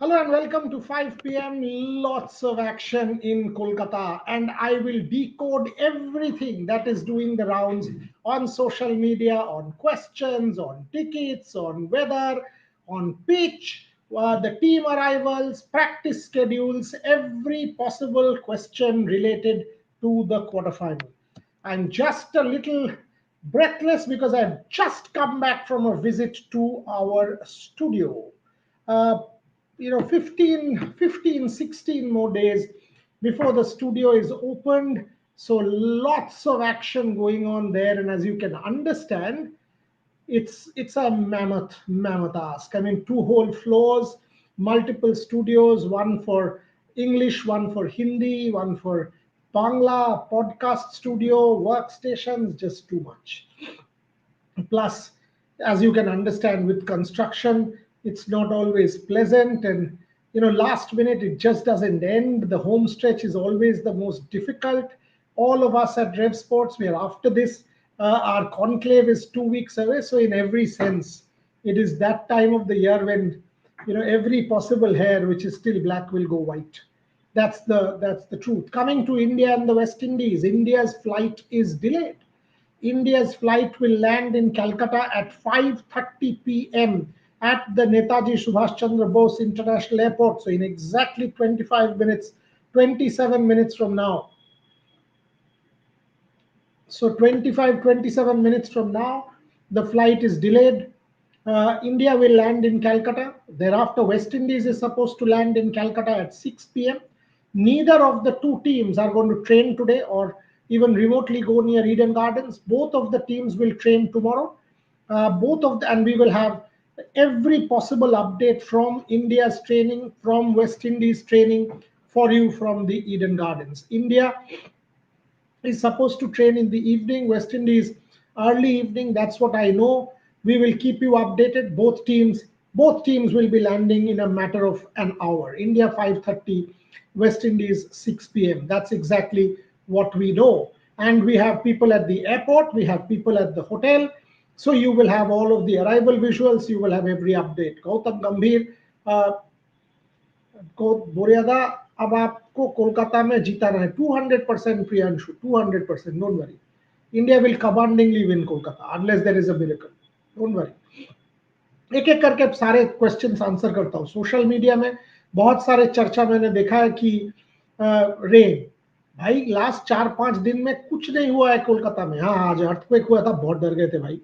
Hello and welcome to 5 p.m. Lots of action in Kolkata, and I will decode everything that is doing the rounds on social media, on questions, on tickets, on weather, on pitch, the team arrivals, practice schedules, every possible question related to the quarterfinal. I'm just a little breathless because I've just come back from a visit to our studio. Uh, 16 more days before the studio is opened, so lots of action going on there, and as you can understand, it's a mammoth ask. I mean, two whole floors, multiple studios, one for English, one for Hindi, one for Bangla, podcast studio, workstations, just too much. Plus, as you can understand, with construction, it's not always pleasant, and last minute it just doesn't end. The home stretch is always the most difficult. All of us at Rev Sports, we are after this. Our conclave is 2 weeks away, so in every sense, it is that time of the year when every possible hair which is still black will go white. That's the truth. Coming to India and the West Indies, India's flight is delayed. India's flight will land in Calcutta at 5:30 p.m. at the Netaji Subhash Chandra Bose International Airport. So in exactly 25 minutes, 27 minutes from now. So 27 minutes from now, the flight is delayed. India will land in Calcutta. Thereafter, West Indies is supposed to land in Calcutta at 6 p.m. Neither of the two teams are going to train today or even remotely go near Eden Gardens. Both of the teams will train tomorrow. And we will have every possible update from India's training, from West Indies training for you from the Eden Gardens. India is supposed to train in the evening, West Indies early evening. That's what I know. We will keep you updated. Both teams will be landing in a matter of an hour. India 5:30, West Indies 6 p.m. That's exactly what we know. And we have people at the airport, we have people at the hotel. So you will have all of the arrival visuals, you will have every update. Gautam Gambhir को बोलिया था, अब आपको कोलकाता में जीताना है 200%. Priyanshu 200%, don't worry. India will commandingly win Kolkata unless there is a miracle. Don't worry. एक एक करके सारे क्वेश्चंस आंसर करता हूँ. सोशल मीडिया में बहुत सारे चर्चा मैंने देखा है कि रेन, भाई लास्ट 4-5 दिन में कुछ नहीं हुआ है कोलकाता में. हाँ, आज अर्थक्वेक हुआ था, बहुत डर गए थे भाई,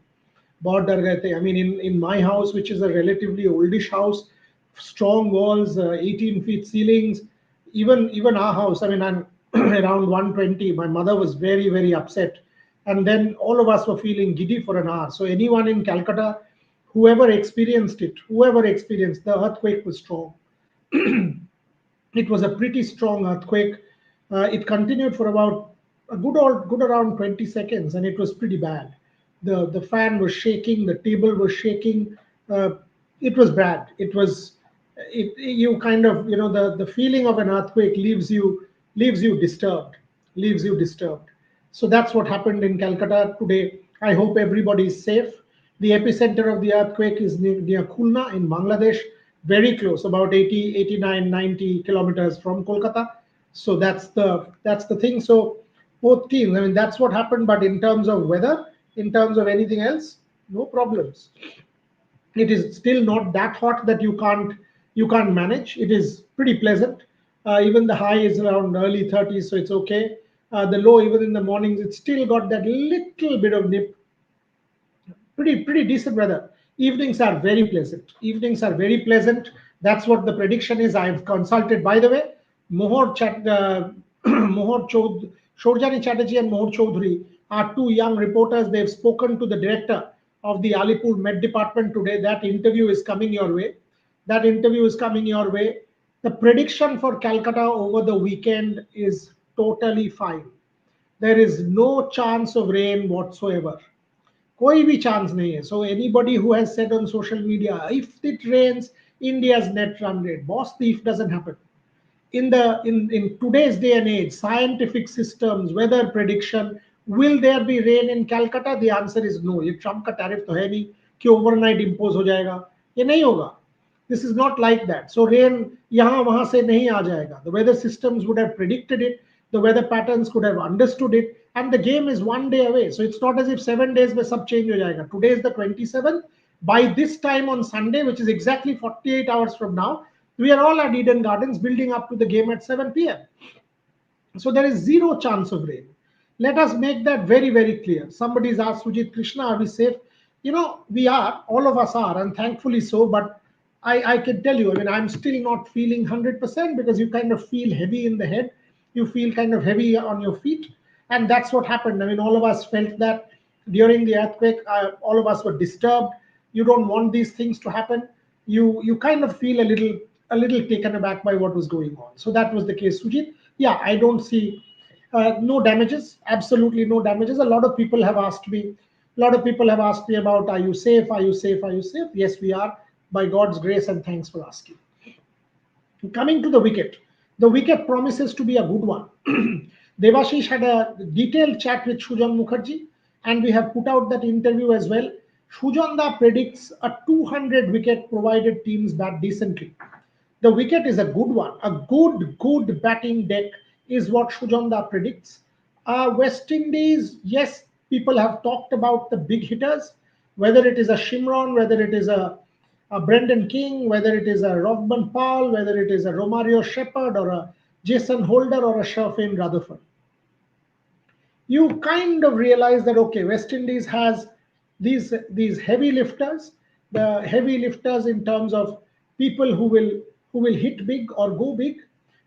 बहुत डर गए थे. I mean in my house which is a relatively oldish house, strong walls, 18 feet ceilings. Even our house, I mean, I'm around 120. My mother was very upset, and then all of us were feeling giddy for an hour. So anyone in Calcutta, whoever experienced the earthquake was strong. It was a pretty strong earthquake. It continued for about a good around 20 seconds, and it was pretty bad. The fan was shaking, the table was shaking. It was bad. You kind of, the feeling of an earthquake leaves you disturbed. So that's what happened in Calcutta today. I hope everybody is safe. The epicenter of the earthquake is near Khulna in Bangladesh, very close, about 80, 89, 90 kilometers from Kolkata. So that's the thing. So both teams, I mean, that's what happened. But in terms of weather, in terms of anything else, no problems. It is still not that hot that you can't manage. It is pretty pleasant. Even the high is around early 30s, so it's okay. The low, even in the mornings, it's still got that little bit of nip. Pretty decent weather. Evenings are very pleasant. That's what the prediction is. I've consulted, by the way, Shorjani Chatterjee and Mohor Chaudhary are two young reporters. They've spoken to the director of the Alipur Met Department today. That interview is coming your way. The prediction for Calcutta over the weekend is totally fine. There is no chance of rain whatsoever. कोई भी chance नहीं है. So anybody who has said on social media, if it rains, India's net run rate, boss, the if doesn't happen. In today's day and age, scientific systems, weather prediction, will there be rain in Calcutta? The answer is no. ये Trump का tariff तो है नहीं कि overnight impose हो जाएगा. ये नहीं होगा. This is not like that. So rain यहाँ वहां से नहीं आ जाएगा. The weather systems would have predicted it. The weather patterns could have understood it. And the game is one day away. So it's not as if 7 days में सब change हो जाएगा. Today is the 27th. By this time on Sunday, which is exactly 48 hours from now, we are all at Eden Gardens building up to the game at 7 p.m. So there is zero chance of rain. Let us make that very, very clear. Somebody's asked Sujit Krishna, are we safe? We are, all of us are, and thankfully so. But I can tell you, I mean, I'm still not feeling 100% because you kind of feel heavy in the head. You feel kind of heavy on your feet. And that's what happened. I mean, all of us felt that during the earthquake, all of us were disturbed. You don't want these things to happen. You kind of feel a little taken aback by what was going on. So that was the case, Sujit. Yeah, I don't see no damages, absolutely no damages. A lot of people have asked me, about, are you safe? Are you safe? Are you safe? Yes, we are, by God's grace, and thanks for asking. Coming to the wicket promises to be a good one. Devashish had a detailed chat with Shujan Mukherjee, and we have put out that interview as well. Shujanda predicts a 200 wicket provided teams bat decently. The wicket is a good one. A good batting deck is what Shujanda predicts. West Indies, yes, people have talked about the big hitters, whether it is a Shimron, whether it is a Brendan King, whether it is a Robman Paul, whether it is a Romario Shepherd or a Jason Holder or a Sherfane Rutherford. You kind of realize that okay, West Indies has these heavy lifters, the heavy lifters in terms of people who will hit big or go big.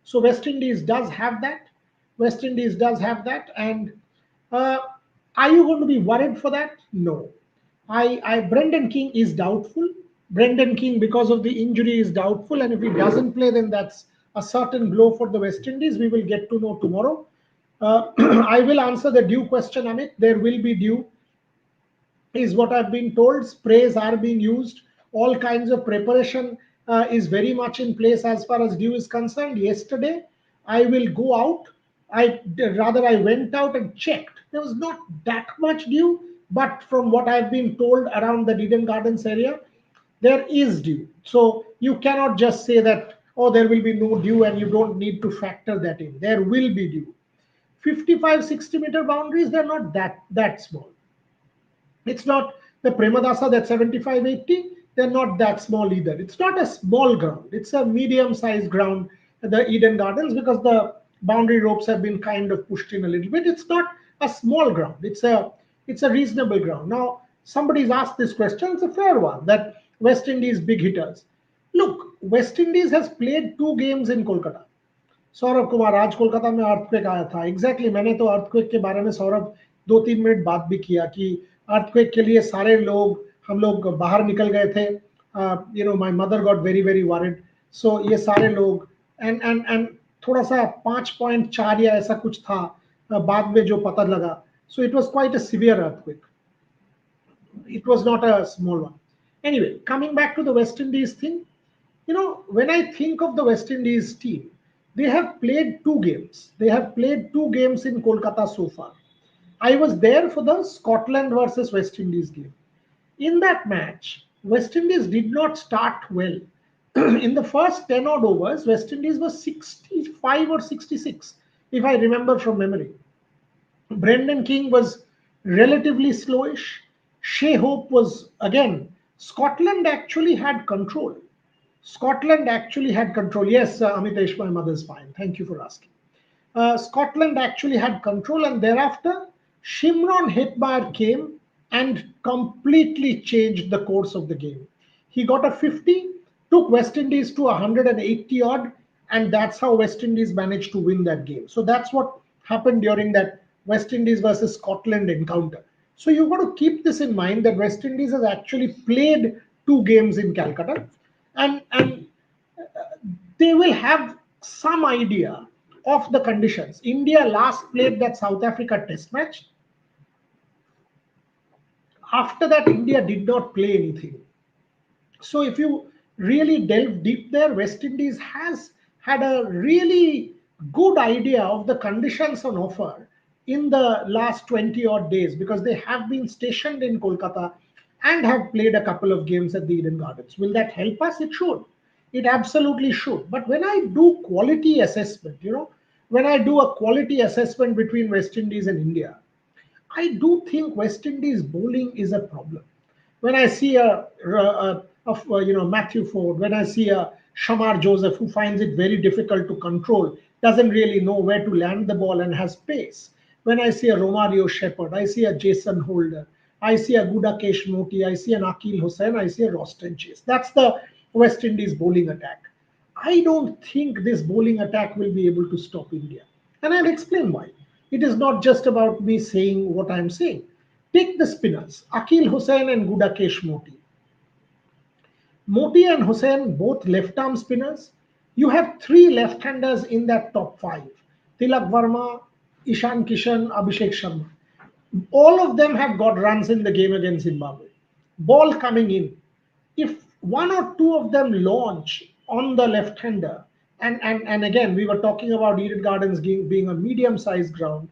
So West Indies does have that. West Indies does have that, and uh, are you going to be worried for that? No. Brendan King is doubtful. Brendan King, because of the injury, is doubtful, and if he doesn't play, then that's a certain blow for the West Indies. We will get to know tomorrow. I will answer the due question, Amit. There will be due, is what I've been told. Sprays are being used. All kinds of preparation is very much in place as far as dew is concerned. Yesterday, I will go out. I went out and checked. There was not that much dew, but from what I've been told around the Eden Gardens area, there is dew. So you cannot just say that, oh, there will be no dew and you don't need to factor that in. There will be dew. 55, 60-meter boundaries, they're not that small. It's not the Premadasa that's 75, 80. They're not that small either. It's not a small ground. It's a medium-sized ground, the Eden Gardens, because the boundary ropes have been kind of pushed in a little bit. It's not a small ground. It's a reasonable ground. Now, somebody's asked this question. It's a fair one, that West Indies big hitters. Look, West Indies has played 2 games in Kolkata. Saurabh Kumar, आज कोलकाता में earthquake आया था. Exactly मैंने तो earthquake के बारे में Saurabh 2-3 minute बात भी किया कि अर्थक्वेक के लिए सारे लोग हम लोग बाहर निकल गए थे. My mother got very very worried. So ये सारे लोग एंड थोड़ा सा 5.4 या ऐसा कुछ था बाद में जो पता लगा. So it was quite a severe earthquake. It was not a small one. Anyway, coming back to the West Indies thing, when I think of the West Indies team, they have played 2 games. They have played 2 games in Kolkata so far. I was there for the Scotland versus West Indies game. In that match, West Indies did not start well. In the first 10 odd overs, West Indies was 65 or 66, if I remember from memory. Brendan King was relatively slowish. Shea Hope was, again, Scotland actually had control. Scotland actually had control. Yes, Amitesh, my mother's fine. Thank you for asking. Scotland actually had control, and thereafter, Shimron Hetmeyer came and completely changed the course of the game. He got a 50, took West Indies to 180 odd, and that's how West Indies managed to win that game. So that's what happened during that West Indies versus Scotland encounter. So you've got to keep this in mind that West Indies has actually played 2 games in Calcutta, and they will have some idea of the conditions. India last played that South Africa test match. After that, India did not play anything. So if you really delve deep there, West Indies has had a really good idea of the conditions on offer in the last 20 odd days, because they have been stationed in Kolkata and have played a couple of games at the Eden Gardens. Will that help us? It should. It absolutely should. But when I do quality assessment, when I do a quality assessment between West Indies and India, I do think West Indies bowling is a problem. When I see Matthew Ford, when I see a Shamar Joseph who finds it very difficult to control, doesn't really know where to land the ball and has pace. When I see a Romario Shepherd, I see a Jason Holder, I see a Gudakesh Moti, I see an Akil Hussain, I see a Roston Chase. That's the West Indies bowling attack. I don't think this bowling attack will be able to stop India. And I'll explain why. It is not just about me saying what I'm saying. Take the spinners, Akil Hussain and Gudakesh Moti. Moti and Hussain, both left arm spinners. You have three left handers in that top five: Tilak Verma, Ishan Kishan, Abhishek Sharma. All of them have got runs in the game against Zimbabwe. Ball coming in. If one or two of them launch on the left hander, and again, we were talking about Eden Gardens being a medium sized ground,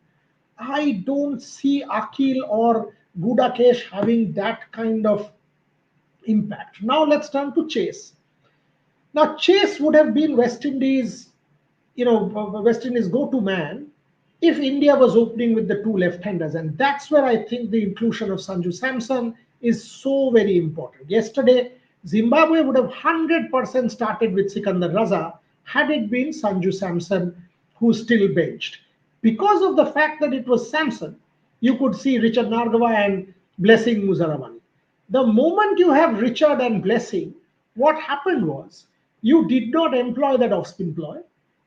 I don't see Akil or Gudakesh having that kind of impact. Now let's turn to Chase. Now Chase would have been West Indies go-to man if India was opening with the two left-handers, and that's where I think the inclusion of Sanju Samson is so very important. Yesterday, Zimbabwe would have 100% started with Sikandar Raza had it been Sanju Samson who still benched. Because of the fact that it was Samson, you could see Richard Nargava and Blessing Muzaramani. The moment you have Richard and Blessing, what happened was you did not employ that off spin ploy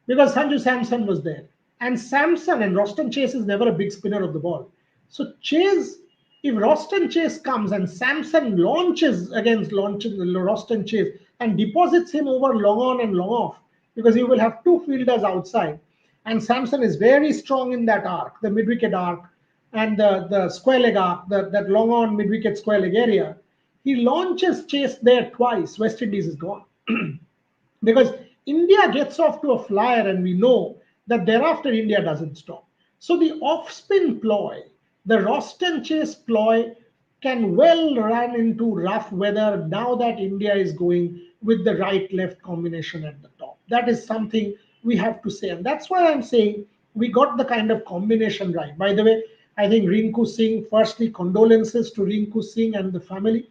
because Sanju Samson was there. And Samson and Roston Chase is never a big spinner of the ball. So Chase, if Roston Chase comes and Samson launches Roston Chase and deposits him over long on and long off, because you will have two fielders outside. And Samson is very strong in that arc, the mid wicket arc and the square leg arc, that long on mid wicket square leg area. He launches Chase there twice. West Indies is gone. Because India gets off to a flyer, and we know that thereafter India doesn't stop. So the off spin ploy, the Roston Chase ploy, can well run into rough weather now that India is going with the right left combination at the top. That is something we have to say. And that's why I'm saying we got the kind of combination right. By the way, I think Rinku Singh, firstly, condolences to Rinku Singh and the family,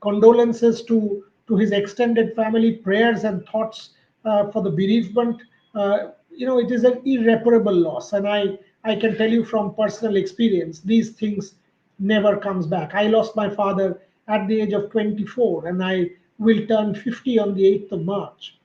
condolences to his extended family, prayers and thoughts for the bereavement. It is an irreparable loss, and I can tell you from personal experience, these things never comes back. I lost my father at the age of 24, and I will turn 50 on the 8th of March.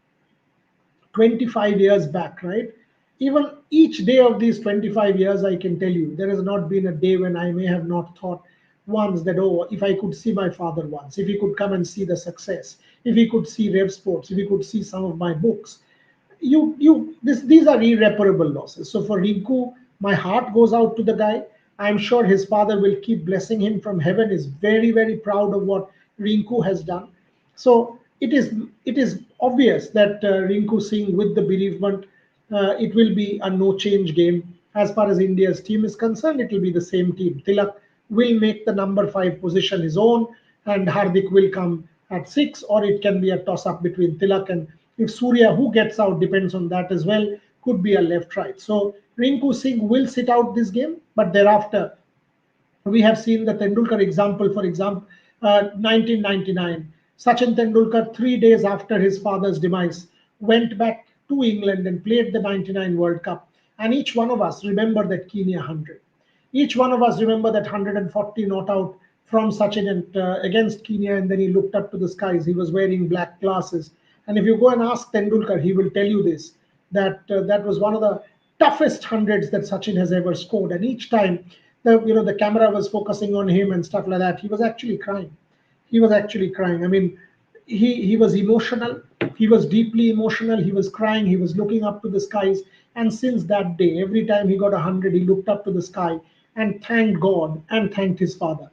25 years back, right? Even each day of these 25 years, I can tell you, there has not been a day when I may have not thought once that, oh, if I could see my father once, if he could come and see the success, if he could see Rev Sports, if he could see some of my books. These are irreparable losses. So for Rinku, my heart goes out to the guy. I'm sure his father will keep blessing him from heaven. Is very, very proud of what Rinku has done. So it is obvious that Rinku Singh, with the bereavement, it will be a no change game. As far as India's team is concerned, it will be the same team. Tilak will make the number 5 position his own, and Hardik will come at 6, or it can be a toss up between Tilak and, if Surya, who gets out, depends on that as well, could be a left right. So Rinku Singh will sit out this game, but thereafter we have seen the Tendulkar example, for example, 1999. Sachin Tendulkar, 3 days after his father's demise, went back to England and played the 99 World Cup. And each one of us remember that Kenya 100. Each one of us remember that 140 not out from Sachin against Kenya, and then he looked up to the skies. He was wearing black glasses. And if you go and ask Tendulkar, he will tell you this, that that was one of the toughest hundreds that Sachin has ever scored. And each time the camera was focusing on him and stuff like that, he was actually crying. He was actually crying. I mean, he was emotional. He was deeply emotional. He was crying. He was looking up to the skies. And since that day, every time he got 100, he looked up to the sky and thanked God and thanked his father.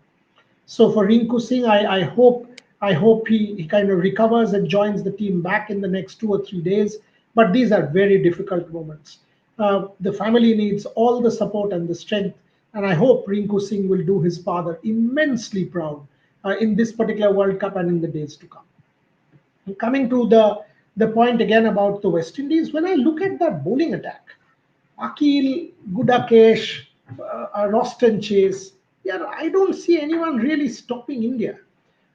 So for Rinku Singh, I hope he kind of recovers and joins the team back in the next 2 or 3 days. But these are very difficult moments. The family needs all the support and the strength, and I hope Rinku Singh will do his father immensely proud in this particular World Cup and in the days to come. Coming to the point again about the West Indies, when I look at that bowling attack, Akil, Gudakesh, Roston Chase, yeah, I don't see anyone really stopping India.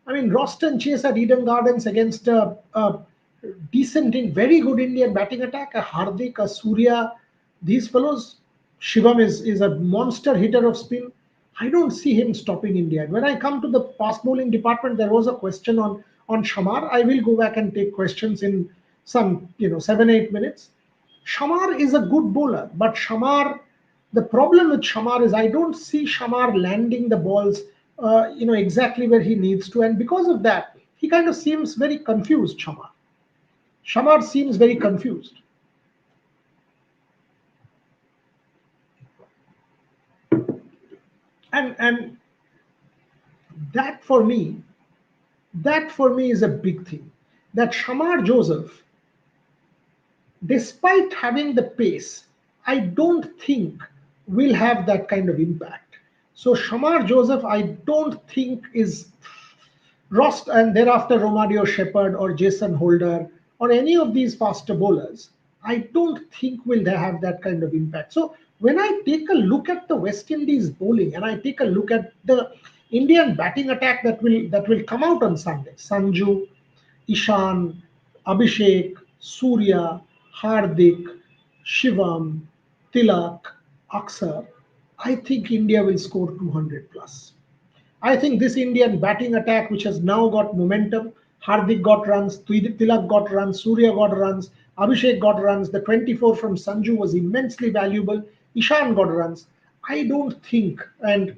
I mean, Roston Chase at Eden Gardens against a decent, very good Indian batting attack, a Hardik, a Surya, these fellows. Shivam is a monster hitter of spin. I don't see him stopping India. When I come to the fast bowling department, there was a question on Shamar. I will go back and take questions in some 7 8 minutes. Shamar is a good bowler, but the problem with Shamar is I don't see Shamar landing the balls, exactly where he needs to, and because of that, he kind of seems very confused. Shamar seems very confused, and that for me, that for me is a big thing. That Shamar Joseph, despite having the pace, I don't think will have that kind of impact. So Shamar Joseph, I don't think is Rost, and thereafter Romario Shepherd or Jason Holder or any of these faster bowlers, I don't think will they have that kind of impact. So when I take a look at the West Indies bowling and I take a look at the Indian batting attack that will come out on Sunday, Sanju, Ishan, Abhishek, Surya, Hardik, Shivam, Tilak, Aksar, I think India will score 200 plus. I think this Indian batting attack, which has now got momentum, Hardik got runs, Tilak got runs, Surya got runs, Abhishek got runs, the 24 from Sanju was immensely valuable, Ishan got runs. I don't think, and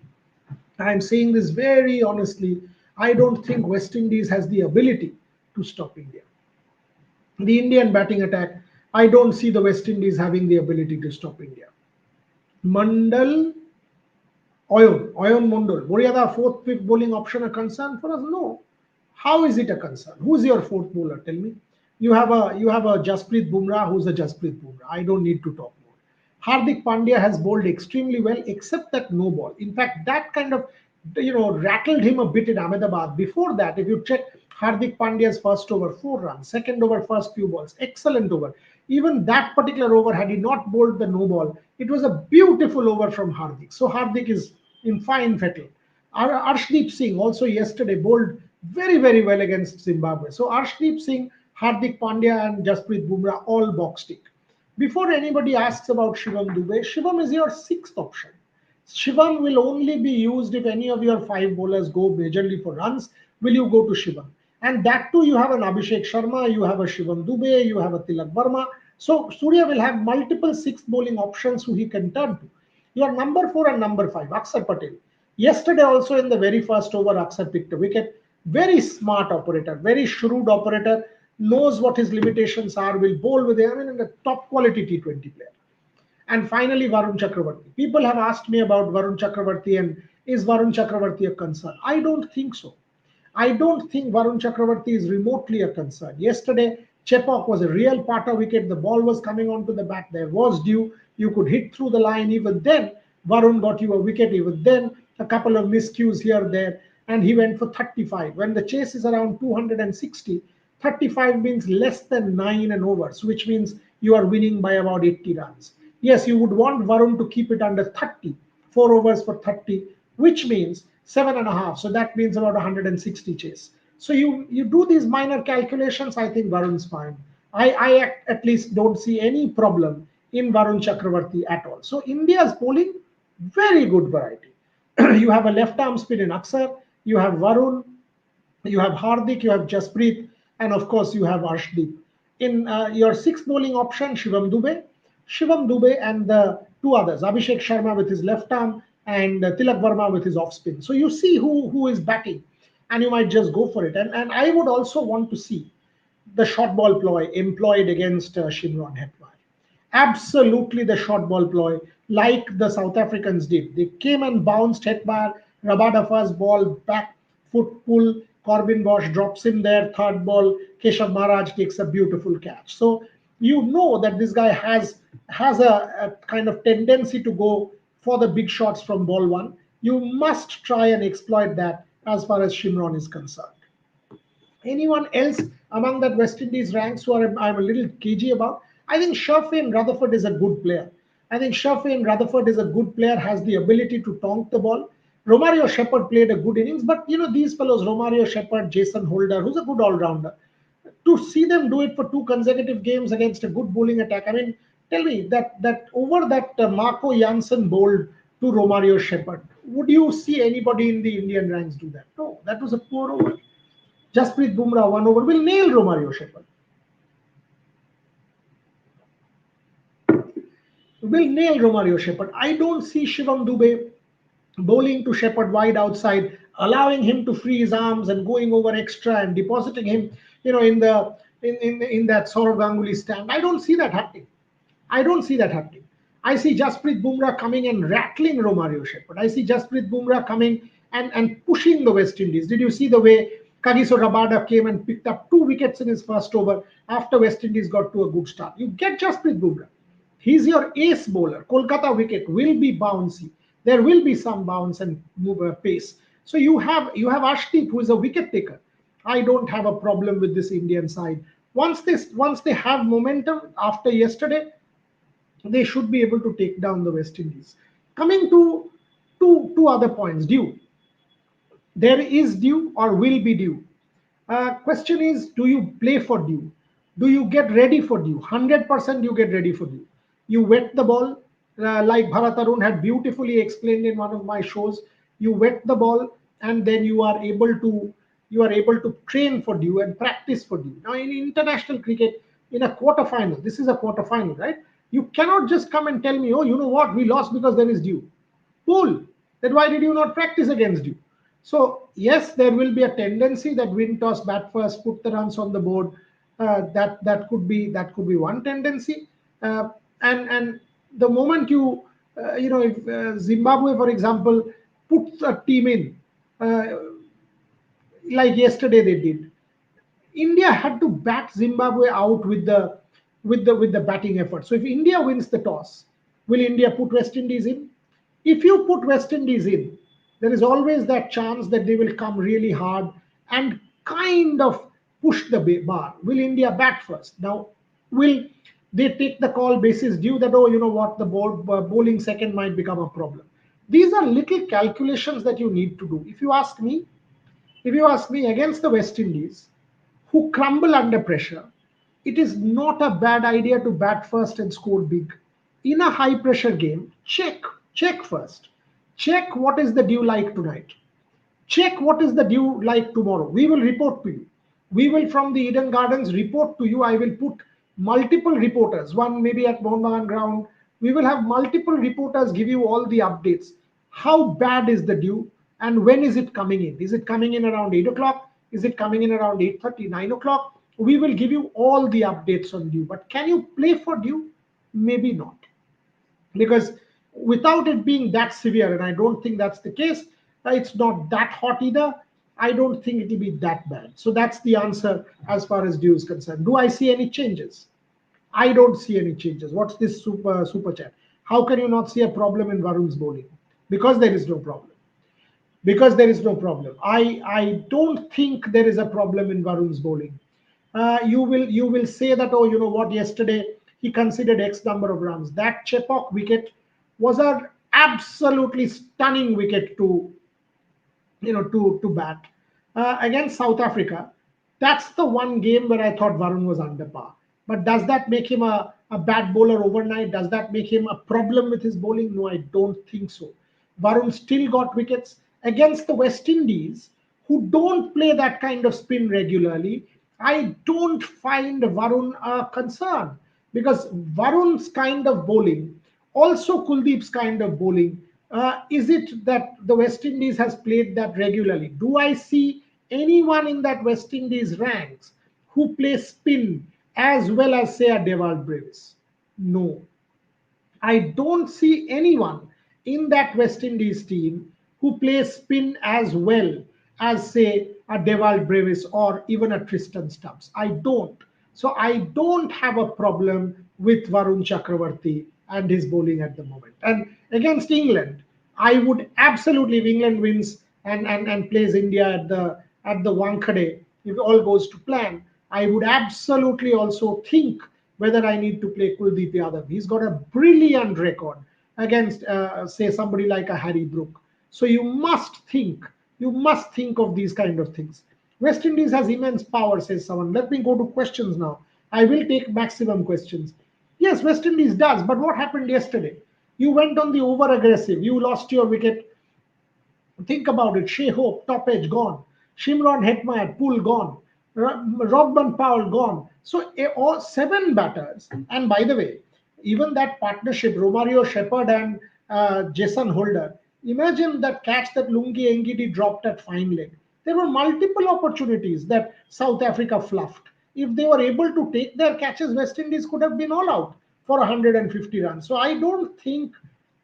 I'm saying this very honestly, I don't think West Indies has the ability to stop India. The Indian batting attack, I don't see the West Indies having the ability to stop India. Mandal, Oyon Mondol. Moriada, fourth, fifth bowling option a concern for us? No. How is it a concern? Who's your fourth bowler? Tell me. You have a Jasprit Bumrah who's a Jasprit Bumrah. I don't need to talk more. Hardik Pandya has bowled extremely well, except that no ball. In fact, that kind of rattled him a bit in Ahmedabad. Before that, if you check Hardik Pandya's first over, 4 runs, second over, first few balls, excellent over. Even that particular over, had he not bowled the no ball, it was a beautiful over from Hardik. So Hardik is in fine fettle. Arshdeep Singh also yesterday bowled very, very well against Zimbabwe. So Arshdeep Singh, Hardik Pandya, and Jasprit Bumrah all box tick. Before anybody asks about Shivam Dubey, Shivam is your sixth option. Shivam will only be used if any of your five bowlers go majorly for runs. Will you go to Shivam? And that too, you have an Abhishek Sharma, you have a Shivam Dubey, you have a Tilak Verma. So Surya will have multiple sixth bowling options who he can turn to. Your number four and number five, Aksar Patel. Yesterday, also in the very first over, Aksar picked a wicket. Very smart operator, very shrewd operator, knows what his limitations are, will bowl with him. I mean, a top quality T20 player. And finally, Varun Chakravarti. People have asked me about Varun Chakravarti and is Varun Chakravarti a concern? I don't think so. I don't think Varun Chakravarti is remotely a concern. Yesterday, Chepauk was a real Pata wicket. The ball was coming onto the bat. There was dew. You could hit through the line. Even then, Varun got you a wicket. Even then, a couple of miscues here, there. And he went for 35. When the chase is around 260, 35 means less than 9 and overs, which means you are winning by about 80 runs. Yes, you would want Varun to keep it under 30, 4 overs for 30, which means 7.5. So that means about 160 chase. So you do these minor calculations. I think Varun's fine. I at least don't see any problem in Varun Chakravarti at all. So India's bowling, very good variety. You have a left arm spin in Aksar, you have Varun, you have Hardik, you have Jasprit, and of course you have Arshdeep. In your sixth bowling option, Shivam Dubey, and the two others, Abhishek Sharma with his left arm and Tilak Verma with his off spin. So you see who is batting, and you might just go for it. And I would also want to see the short ball ploy employed against Shimron Hetmar. Absolutely the short ball ploy, like the South Africans did. They came and bounced Hetmar, Rabada first ball, back foot pull, Corbin Bosch drops in there, third ball, Keshav Maharaj takes a beautiful catch. So you know that this guy has a kind of tendency to go for the big shots from ball one. You must try and exploit that as far as Shimron is concerned. Anyone else among that West Indies ranks who I'm a little cagey about? I think Sherfane Rutherford is a good player. I think Sherfane Rutherford is a good player, has the ability to tonk the ball. Romario Shepherd played a good innings, but these fellows, Romario Shepherd, Jason Holder, who's a good all-rounder, to see them do it for two consecutive games against a good bowling attack. I mean, tell me that over that Marco Janssen bowled to Romario Shepherd. Would you see anybody in the Indian ranks do that? No, that was a poor over. Jasprit Bumrah, one over, will nail Romario Shepherd. Will nail Romario Shepherd. I don't see Shivam Dubey bowling to Shepherd wide outside, allowing him to free his arms and going over extra and depositing him, in the in that Saurav Ganguly stand. I don't see that happening. I don't see that happening. I see Jasprit Bumrah coming and rattling Romario Shepherd. I see Jasprit Bumrah coming and pushing the West Indies. Did you see the way Kagiso Rabada came and picked up 2 wickets in his first over after West Indies got to a good start? You get Jasprit Bumrah. He's your ace bowler. Kolkata wicket will be bouncy. There will be some bounce and move pace. So you have Ashdeep, who is a wicket taker. I don't have a problem with this Indian side. Once they have momentum after yesterday, they should be able to take down the West Indies. Coming to two other points, due. There is due or will be due. Question is, do you play for due? Do you get ready for due? 100% you get ready for due. You wet the ball, like Bharat Arun had beautifully explained in one of my shows. You wet the ball, and then you are able to train for due and practice for due. Now, in international cricket, in a quarterfinal, this is a quarterfinal, right? You cannot just come and tell me, oh, you know what, we lost because there is due. Cool. Then why did you not practice against due? So yes, there will be a tendency that win toss, bat first, put the runs on the board. That could be one tendency. And the moment if Zimbabwe, for example, puts a team in, uh, like yesterday they did, India had to bat Zimbabwe out with the batting effort. So if India wins the toss, will India put West Indies in? If you put West Indies in, there is always that chance that they will come really hard and kind of push the bar. Will India bat first? Now, will they take the call basis due that, oh, you know what, the bowling second might become a problem? These are little calculations that you need to do. If you ask me, against the West Indies, who crumble under pressure, it is not a bad idea to bat first and score big. In a high pressure game, check first. Check what is the due like tonight. Check what is the due like tomorrow. We will report to you. We will, from the Eden Gardens, report to you. I will put multiple reporters, one maybe at Mohan ground. We will have multiple reporters give you all the updates. How bad is the due and when is it coming in? Is it coming in around 8 o'clock? Is it coming in around 8:30, 9 o'clock? We will give you all the updates on due. But can you play for due? Maybe not, because without it being that severe, and I don't think that's the case, it's not that hot either. I don't think it will be that bad. So that's the answer as far as due is concerned. Do I see any changes? I don't see any changes. What's this super chat? How can you not see a problem in Varun's bowling? Because there is no problem. Because there is no problem. I don't think there is a problem in Varun's bowling. You will say that, oh, you know what, yesterday he considered X number of runs. That Chepauk wicket was an absolutely stunning wicket to bat against South Africa. That's the one game where I thought Varun was under par. But does that make him a bad bowler overnight? Does that make him a problem with his bowling? No, I don't think so. Varun still got wickets against the West Indies, who don't play that kind of spin regularly. I don't find Varun a concern, because Varun's kind of bowling, also Kuldeep's kind of bowling, is it that the West Indies has played that regularly? Do I see anyone in that West Indies ranks who plays spin as well as, say, a Dewald Brevis? No. I don't see anyone in that West Indies team who plays spin as well as, say, a Dewald Brevis or even a Tristan Stubbs. I don't. So I don't have a problem with Varun Chakravarti and his bowling at the moment. And against England, I would absolutely, if England wins and plays India at the Wankhede, if all goes to plan, I would absolutely also think whether I need to play Kuldeep Yadav. He's got a brilliant record against, say, somebody like a Harry Brook. So you must think of these kind of things. West Indies has immense power, says someone. Let me go to questions now. I will take maximum questions. Yes, West Indies does, but what happened yesterday? You went on the over aggressive. You lost your wicket. Think about it. Shea Hope, top edge, gone. Shimron Hetmeyer, Poole, gone. Rodman Powell, gone. So all seven batters. And by the way, even that partnership, Romario Shepherd and Jason Holder, imagine that catch that Lungi Ngidi dropped at fine leg. There were multiple opportunities that South Africa fluffed. If they were able to take their catches, West Indies could have been all out for 150 runs. So I don't think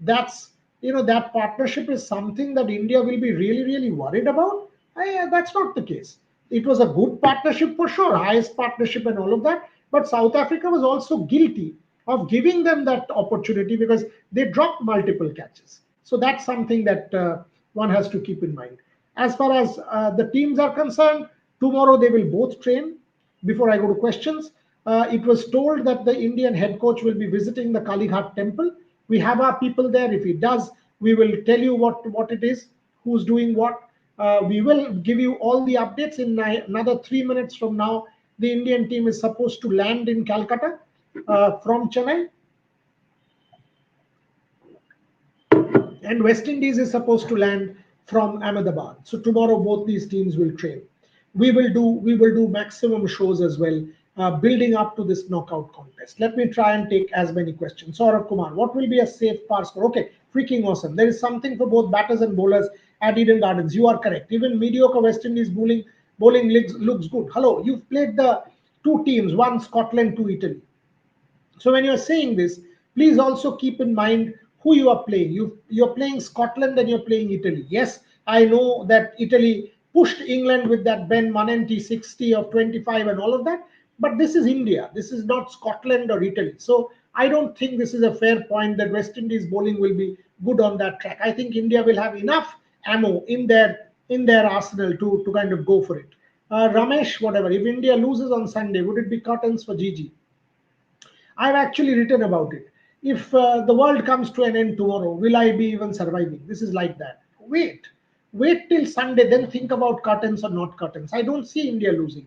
that's that partnership is something that India will be really worried about. That's not the case. It was a good partnership for sure, highest partnership and all of that. But South Africa was also guilty of giving them that opportunity because they dropped multiple catches. So that's something that one has to keep in mind. As far as the teams are concerned, tomorrow they will both train. Before I go to questions, it was told that the Indian head coach will be visiting the Kalighat temple. We have our people there. If he does, we will tell you what it is, who's doing what. We will give you all the updates in another 3 minutes from now. The Indian team is supposed to land in Calcutta from Chennai, and West Indies is supposed to land from Ahmedabad. So tomorrow both these teams will train. We will do maximum shows as well, building up to this knockout contest. Let me try and take as many questions. Saurabh Kumar, what will be a safe par score? Okay, freaking awesome. There is something for both batters and bowlers at Eden Gardens. You are correct. Even mediocre West Indies bowling looks good. Hello, you've played the two teams, one Scotland, two Italy. So when you're saying this, please also keep in mind who you are playing. You're playing Scotland and you're playing Italy. Yes, I know that Italy pushed England with that Ben Manenti 60 of 25 and all of that, but this is India. This is not Scotland or Italy. So I don't think this is a fair point that West Indies bowling will be good on that track. I think India will have enough ammo in their arsenal to kind of go for it. Ramesh, whatever. If India loses on Sunday, would it be curtains for Gigi? I've actually written about it. If the world comes to an end tomorrow, will I be even surviving? This is like that. Wait till Sunday, then think about curtains or not curtains. I don't see India losing.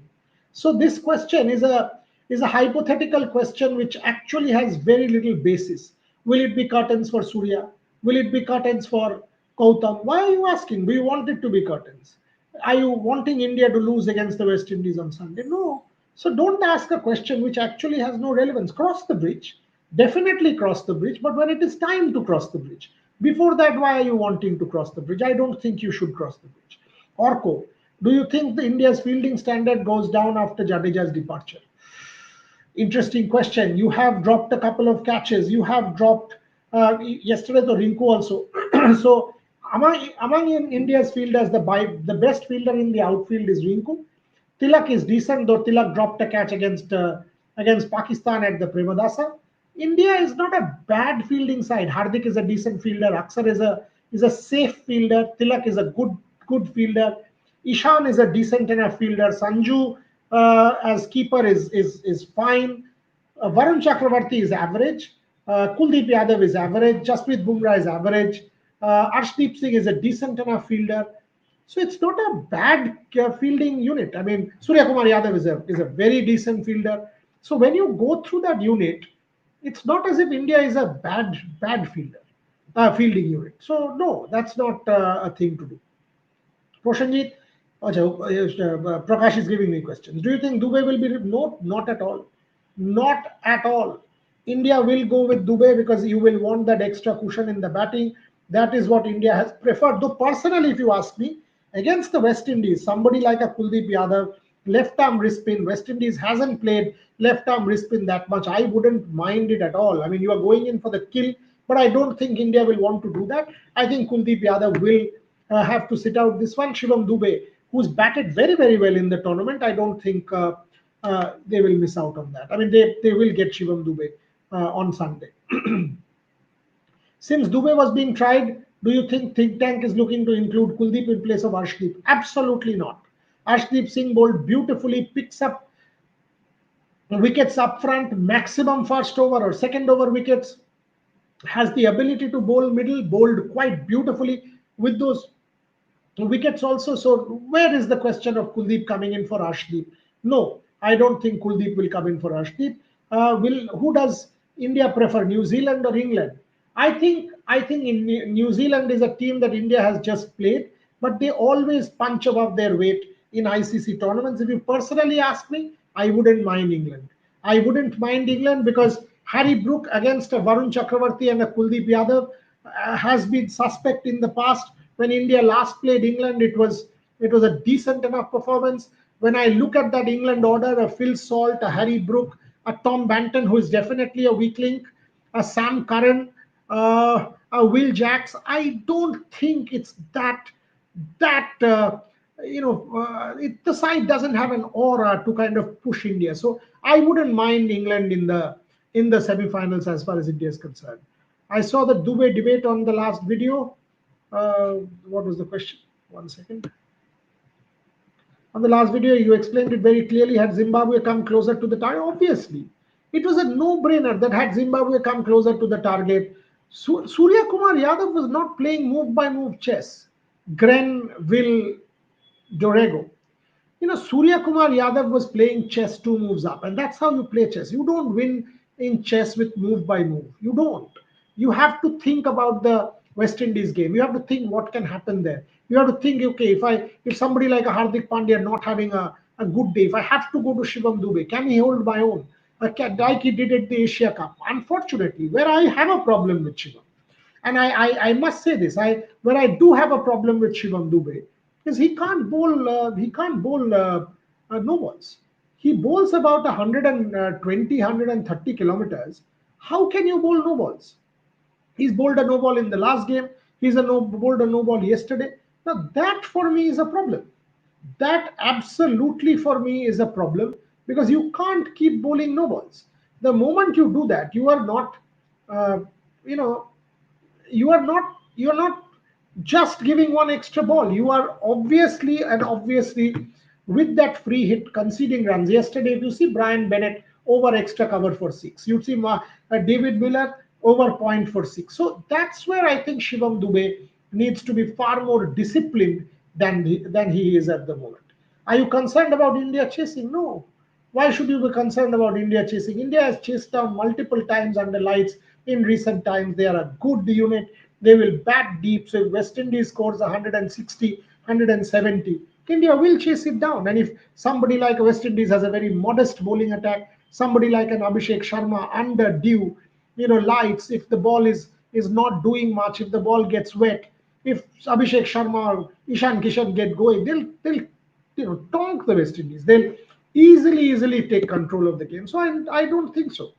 So this question is a hypothetical question which actually has very little basis. Will it be curtains for Surya? Will it be curtains for Kautam? Why are you asking? Do you want it to be curtains? Are you wanting India to lose against the West Indies on Sunday? No. So don't ask a question which actually has no relevance. Cross the bridge, definitely cross the bridge, but when it is time to cross the bridge. Before that, why are you wanting to cross the bridge? I don't think you should cross the bridge. Orko, do you think the India's fielding standard goes down after Jadeja's departure? Interesting question. You have dropped a couple of catches. You have dropped yesterday the Rinku also. So among India's fielders, the best fielder in the outfield is Rinku. Tilak is decent, though Tilak dropped a catch against Pakistan at the Premadasa. India is not a bad fielding side. Hardik is a decent fielder. Aksar is a safe fielder. Tilak is a good fielder. Ishan is a decent enough fielder. Sanju as keeper is fine. Varun Chakravarti is average. Kuldeep Yadav is average. Jasprit Bumrah is average. Arshdeep Singh is a decent enough fielder. So it's not a bad fielding unit. I mean, Surya Kumar Yadav is a very decent fielder. So when you go through that unit, it's not as if India is a bad fielding unit. So no, that's not a thing to do. Prashanjit, Prakash is giving me questions. Do you think Dubai will be? No, not at all. Not at all. India will go with Dubai because you will want that extra cushion in the batting. That is what India has preferred. Though personally, if you ask me, against the West Indies, somebody like a Kuldeep Yadav, left arm wrist spin. West Indies hasn't played left arm wrist spin that much. I wouldn't mind it at all. I mean, you are going in for the kill, but I don't think India will want to do that. I think Kuldeep Yadav will have to sit out this one. Shivam Dube, who's batted very well in the tournament, I don't think they will miss out on that. I mean, they will get Shivam Dube on Sunday. Since Dube was being tried, do you think Think Tank is looking to include Kuldeep in place of Arshdeep? Absolutely not. Arshdeep Singh bowled beautifully, picks up wickets up front, maximum first over or second over wickets, has the ability to bowl middle, bowled quite beautifully with those wickets also. So where is the question of Kuldeep coming in for Arshdeep? No, I don't think Kuldeep will come in for Arshdeep. Will Who does India prefer, New Zealand or England? I think in New Zealand is a team that India has just played, but they always punch above their weight in ICC tournaments. If you personally ask me, I wouldn't mind England. I wouldn't mind England because Harry Brook against a Varun Chakravarti and a Kuldeep Yadav has been suspect in the past. When India last played England, it was a decent enough performance. When I look at that England order, a Phil Salt, a Harry Brook, a Tom Banton, who is definitely a weak link, a Sam Curran, a Will Jacks, I don't think it's that the side doesn't have an aura to kind of push India. So I wouldn't mind England in the semi-finals as far as India is concerned. I saw the Dubey debate on the last video. What was the question? One second. On the last video, you explained it very clearly. Had Zimbabwe come closer to the target, obviously, it was a no-brainer that had Zimbabwe come closer to the target, Surya Kumar Yadav was not playing move-by-move chess. Grenville Dorego. Surya Kumar Yadav was playing chess two moves up, and that's how you play chess. You don't win in chess with move by move. You don't. You have to think about the West Indies game. You have to think what can happen there. You have to think, okay, if somebody like a Hardik Pandya not having a good day, if I have to go to Shivam Dubey, can he hold my own? Like he did at the Asia Cup. Unfortunately, where I have a problem with Shivam, and I must say this, where I do have a problem with Shivam Dubey is he can't bowl no balls. He bowls about 120, 130 kilometers. How can you bowl no balls? He's bowled a no ball in the last game. Bowled a no ball yesterday. Now that for me is a problem. That absolutely for me is a problem because you can't keep bowling no balls. The moment you do that, you are not, uh, you know, you are not just giving one extra ball. You are obviously with that free hit conceding runs. Yesterday, if you see Brian Bennett over extra cover for six, you'd see David Miller over point for six. So that's where I think Shivam Dubey needs to be far more disciplined than he is at the moment. Are you concerned about India chasing? No. Why should you be concerned about India chasing? India has chased down multiple times under lights in recent times. They are a good unit. They will bat deep. So if West Indies scores 160, 170, India will chase it down. And if somebody like West Indies has a very modest bowling attack, somebody like an Abhishek Sharma under due, lights, if the ball is not doing much, if the ball gets wet, if Abhishek Sharma or Ishan Kishan get going, they'll tonk the West Indies. They'll easily take control of the game. So I don't think so.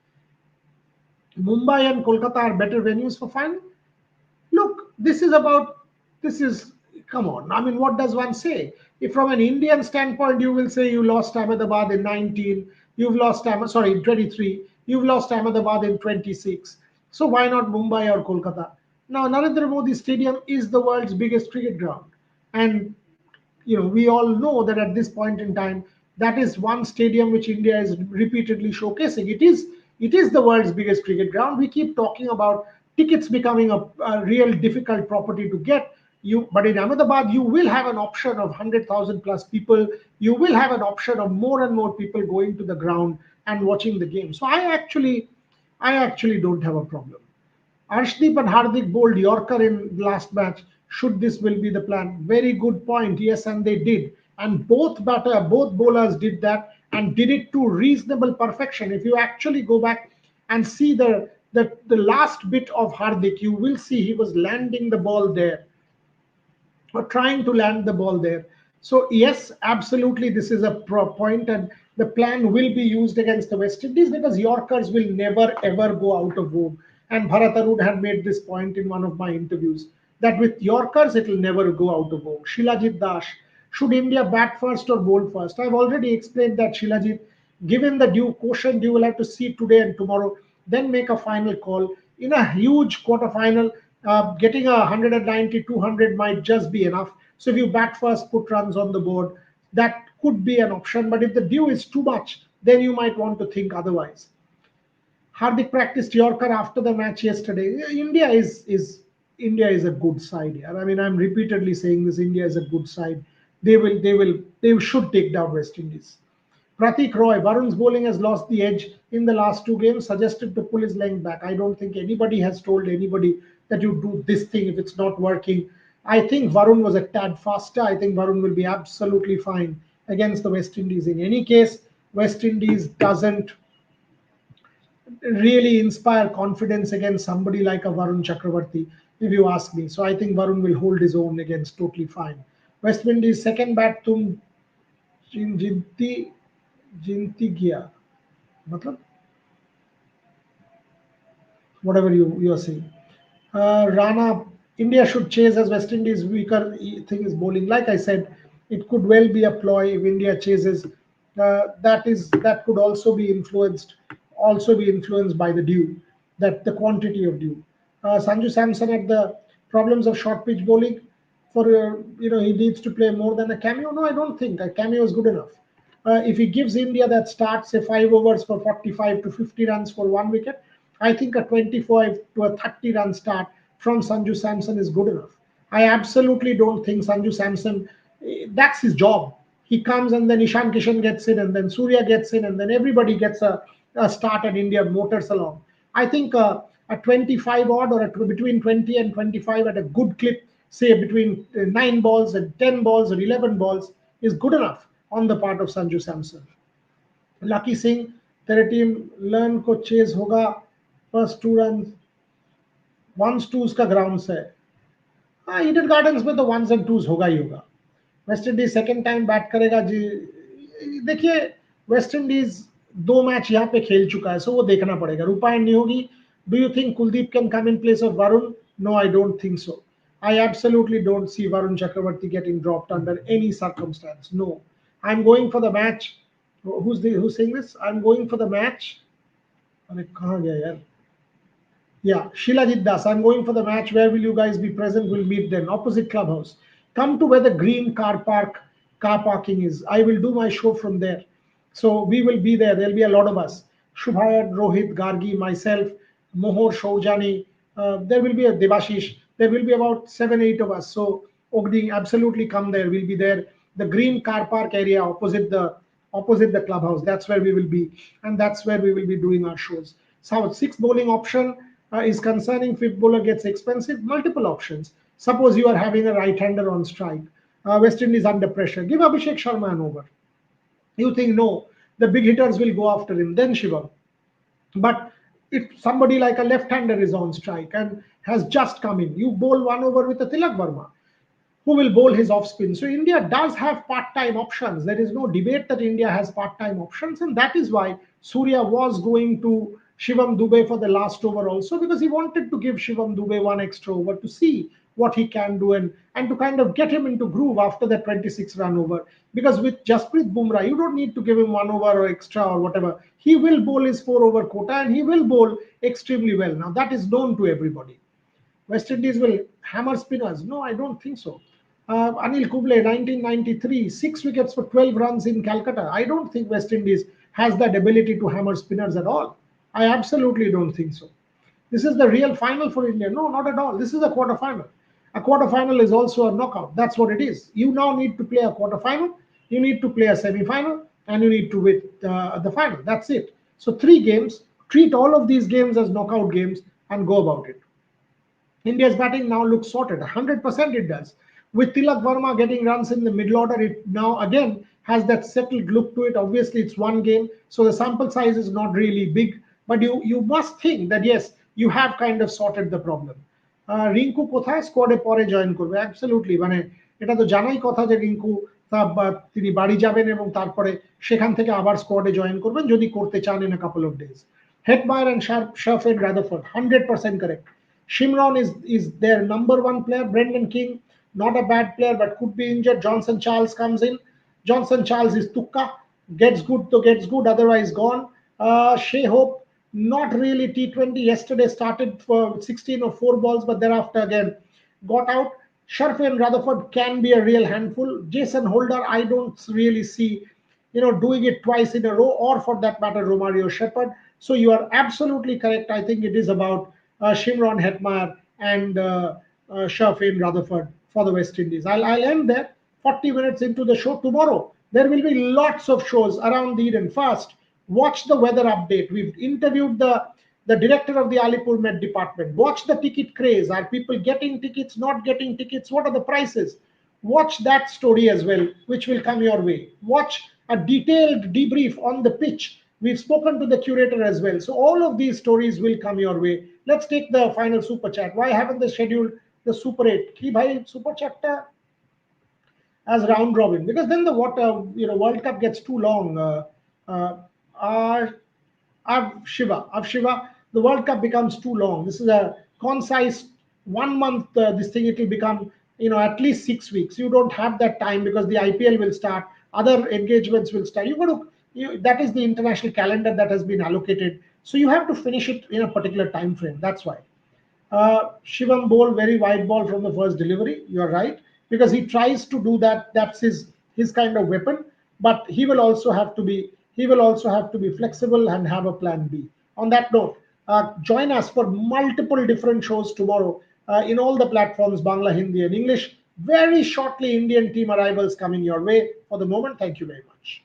Mumbai and Kolkata are better venues for final. Look, this is come on. I mean, what does one say? If from an Indian standpoint, you will say you lost Ahmedabad in 19, you've lost in 23, you've lost Ahmedabad in 26. So why not Mumbai or Kolkata? Now, Narendra Modi Stadium is the world's biggest cricket ground, and we all know that at this point in time, that is one stadium which India is repeatedly showcasing. It is the world's biggest cricket ground. We keep talking about tickets becoming a real difficult property to get. But in Ahmedabad, you will have an option of 100,000 plus people. You will have an option of more and more people going to the ground and watching the game. So I actually don't have a problem. Arshdeep and Hardik bowled Yorker in last match. Should this will be the plan? Very good point. Yes, and they did. And both bowlers did that and did it to reasonable perfection. If you actually go back and see the last bit of Hardik, you will see he was landing the ball there or trying to land the ball there. So yes, absolutely, this is a point, and the plan will be used against the West Indies because Yorkers will never ever go out of vogue. And Bharat Arun had made this point in one of my interviews that with Yorkers it will never go out of vogue. Shilajit Dash, should India bat first or bowl first? I've already explained that Shilajit, given the due caution, you will have to see today and tomorrow, then make a final call. In a huge quarterfinal, getting 190, 200 might just be enough. So if you bat first, put runs on the board. that could be an option. But if the dew is too much, then you might want to think otherwise. Hardik practiced Yorker after the match yesterday. India is a good side here. I mean, I'm repeatedly saying this. India is a good side. They should take down West Indies. Pratik Roy, Varun's bowling has lost the edge in the last two games, suggested to pull his length back. I don't think anybody has told anybody that you do this thing if it's not working. I think Varun was a tad faster. I think Varun will be absolutely fine against the West Indies. In any case, West Indies doesn't really inspire confidence against somebody like a Varun Chakravarti, if you ask me. So I think Varun will hold his own against totally fine. West Indies second bat tum jinti jinti gya. Matlab, whatever you are saying. Rana, India should chase as West Indies weaker thing is bowling. Like I said, it could well be a ploy if India chases. That could also be influenced by the dew, that the quantity of dew. Sanju Samson had the problems of short pitch bowling. For he needs to play more than a cameo. No, I don't think a cameo is good enough. If he gives India that start, say 5 overs for 45 to 50 runs for one wicket, I think a 25 to a 30 run start from Sanju Samson is good enough. I absolutely don't think Sanju Samson, that's his job. He comes and then Ishan Kishan gets in and then Surya gets in and then everybody gets a start and India motors along. I think a 25 odd or between 20 and 25 at a good clip, say between 9 balls and 10 balls or 11 balls, is good enough on the part of Sanju Samson. Lucky Singh, तेरे team learn को chase होगा first 2 run once twos का ground से हाँ Eden gardens में तो once and twos होगा ही होगा West Indies second time bat करेगा जी देखिए वेस्ट इंडीज 2 मैच यहाँ पे खेल चुका है सो वो देखना पड़ेगा रूपायन नहीं होगी do you think Kuldeep can come in place of Varun no I don't think so I absolutely don't see Varun Chakravarti getting dropped under any circumstance. No, I'm going for the match. Who's saying this? I'm going for the match. अरे कहाँ गया यार? Yeah, Shilajit Das. I'm going for the match. Where will you guys be present? We'll meet then. Opposite clubhouse. Come to where the green car parking is. I will do my show from there. So we will be there. There'll be a lot of us. Shubhayat, Rohit, Gargi, myself, Mohor, Shaujani. There will be a Devashish. There will be about 7, 8 of us. So Ogni, absolutely come there. We'll be there. The green car park area opposite the clubhouse. That's where we will be, and that's where we will be doing our shows. So sixth bowling option is concerning. Fifth bowler gets expensive. Multiple options. Suppose you are having a right-hander on strike. West Indies under pressure. Give Abhishek Sharma an over. You think no, the big hitters will go after him. Then Shivam. But if somebody like a left-hander is on strike and has just come in, you bowl 1 over with a Tilak Verma who will bowl his off spin. So India does have part-time options. There is no debate that India has part-time options, and that is why Surya was going to Shivam Dubey for the last over also, because he wanted to give Shivam Dubey one extra over to see what he can do and to kind of get him into groove after that 26-run over. Because with Jasprit Bumrah, you don't need to give him 1 over or extra or whatever. He will bowl his 4 over quota and he will bowl extremely well. Now that is known to everybody. West Indies will hammer spinners. No, I don't think so. Anil Kumble, 1993, 6 wickets for 12 runs in Calcutta. I don't think West Indies has that ability to hammer spinners at all. I absolutely don't think so. This is the real final for India. No, not at all. This is a quarterfinal. A quarterfinal is also a knockout. That's what it is. You now need to play a quarterfinal, you need to play a semi-final, and you need to win the final. That's it. So 3 games. Treat all of these games as knockout games and go about it. India's batting now looks sorted. 100% it does. With Tilak Verma getting runs in the middle order, it now again has that settled look to it. Obviously, it's 1 game, so the sample size is not really big. But you must think that yes, you have kind of sorted the problem. Rinku কোথায় স্কোয়াডে পরে join করবে absolutely মানে এটা তো জানাই কথা যে রিঙ্কু তিনি বাড়ি যাবেন এবং তারপরে সেখান থেকে আবার স্কোয়াডে জয়েন করবেন যদি করতে চান in a couple of days Hetmyer and Sherfane Rutherford 100% correct. Shimron is their number 1 player. Brendan King, not a bad player, but could be injured. Johnson Charles comes in. Johnson Charles is tukka. Gets good to gets good, otherwise gone. Shea Hope, not really T20. Yesterday started for 16 or 4 balls, but thereafter again got out. Sharfin Rutherford can be a real handful. Jason Holder, I don't really see, doing it twice in a row, or for that matter, Romario Shepherd. So you are absolutely correct. I think it is about Shimron Hetmyer and Sharfin Rutherford for the West Indies. I'll end there. 40 minutes into the show tomorrow. There will be lots of shows around the Eden. First, watch the weather update. We've interviewed the director of the Alipur Met department. Watch the ticket craze. Are people getting tickets, not getting tickets? What are the prices? Watch that story as well, which will come your way. Watch a detailed debrief on the pitch. We've spoken to the curator as well. So all of these stories will come your way. Let's take the final super chat. Why haven't they scheduled the Super 8? Ki bhai super chat as round robin, because then the World Cup gets too long. Uh, uh, Av Shiva, the World Cup becomes too long. This is a concise 1 month. This thing, it will become at least 6 weeks. You don't have that time because the IPL will start, other engagements will start. That is the international calendar that has been allocated. So you have to finish it in a particular time frame. That's why. Shivam bowled very wide ball from the first delivery. You're right, because he tries to do that. That's his kind of weapon. But he will also have to be flexible and have a plan B. On that note, join us for multiple different shows tomorrow in all the platforms, Bangla, Hindi, and English. Very shortly, Indian team arrivals coming your way. For the moment, thank you very much.